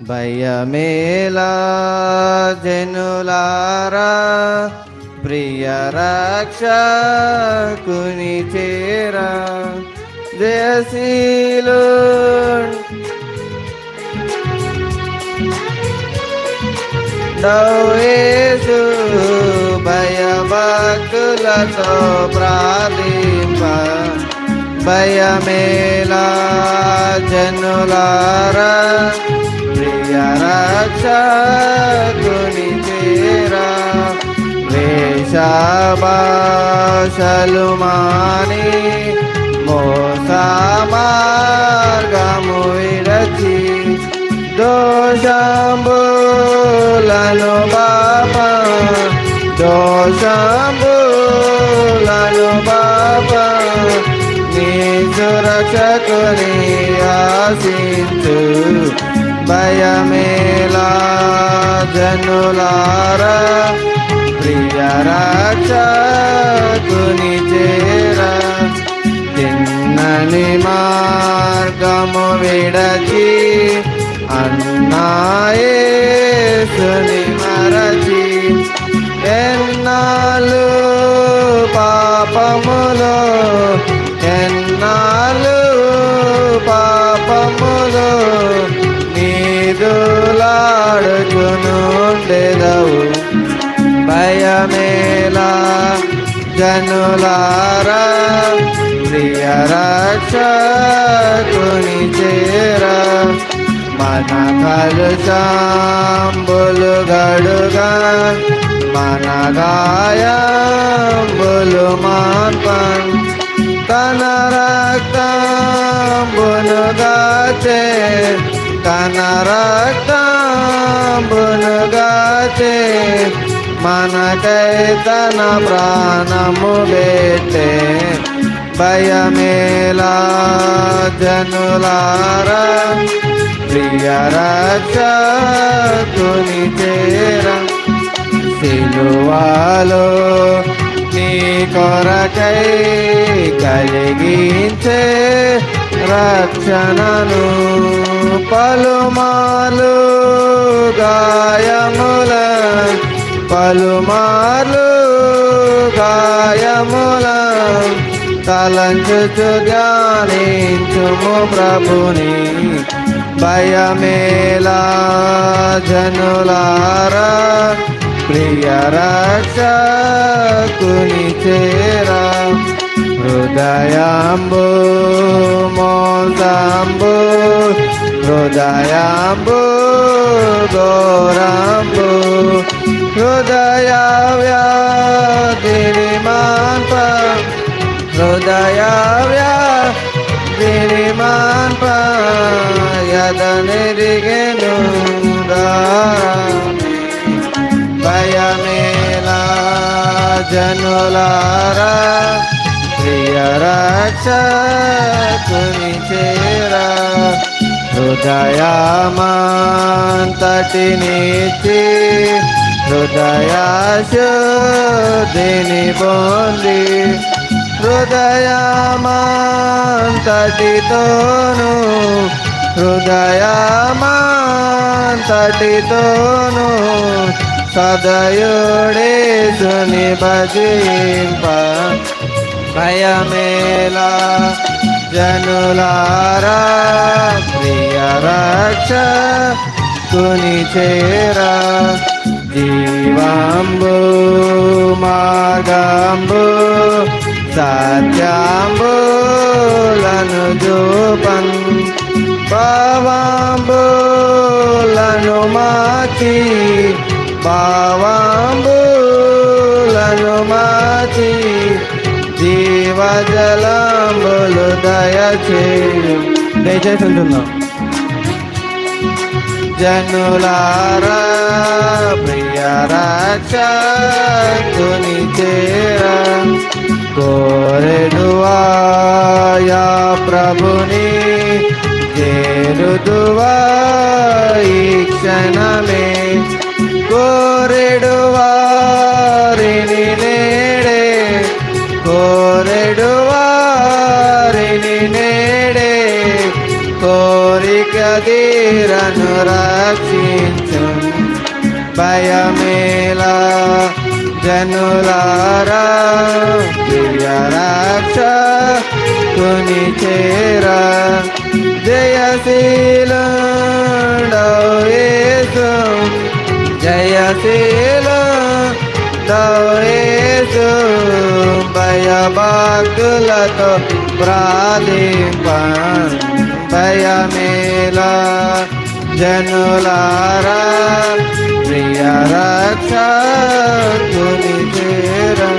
భయమేలా జనులారా ప్రియ రక్షకుని చేరా జయశీలు యేసు భయభక్తులతో ప్రార్థింప భయమేలా జనులారా ప్రియ రక్షకుని చేరా వేషభాషలు మాని మోస మార్గము విడచి దోషంబులను బాప దోషంబులను బాప నీ సురక్షకుని ఆశించు భయమేలా జనులారా ప్రియ రక్షకుని చేరా తిన్నని మార్గము విడచి అన్నాయేసుని మరచి ఎన్నాళ్ళు పాపములో ఎన్నాళ్ళు పాపములో నీదులాడుచునుండెదవు భయమేలా జనులారా ప్రియ రక్షకుని చేరా మన కలుషంబులు గడుగా మన గాయంబులు మాన్పన్ తన రక్తంబునుగాచే తన రక్తంబునుగాచే మనకై తన ప్రాణము పెట్టే భయమేలా జనులారా ప్రియ రక్షకుని చేరా సిలువలో నీ కొరకై కలిగించే రక్షణను పలుమార్లు గాయముల పలుమార్లు గాయముల తలంచుచు ధ్యానించుము ప్రభుని భయమేలా జనులారా ప్రియ రక్షకుని చేరా హృదయాంబు మోసంబు హృదయాంబు ఘోరంబు హృదయ వ్యాధిని మాన్ప హృదయ వ్యాధిని మాన్ప యదనిరిగెను భయమేలా జనులారా ప్రియ రక్షకుని చేరా హృదయమంతటినిచ్చి హృదయశుద్ధిని పొంది హృదయమంతటితోను హృదయమంతటితోను సదయుడేసుని భజింప భయమేలా జనులారా ప్రియ రక్షకుని చేరా జీవాంబు మార్గంబు సత్యాంబులను జూపన్ భావాంబులను మాచి భావాంబులను మాచి జీవజలంబులు దయచేయు దయచేసి ఉంటున్నాం జనులారా ప్రియ రక్షకుని చేరా కోరెడువాయా ప్రభుని చేరుదువా ఈ క్షణమే కోరెడువారిని నేడే కోరెడువారిని నేడే కోరిక తీరనురా రక్షించు భయమేలా జనులారా ప్రియ రక్షకుని చేరా జయశీలుడవు యేసు జయశీలుడవు యేసు భయభక్తులతో ప్రార్థింప భయమేలా జనులారా ప్రియ రక్షకుని చేరా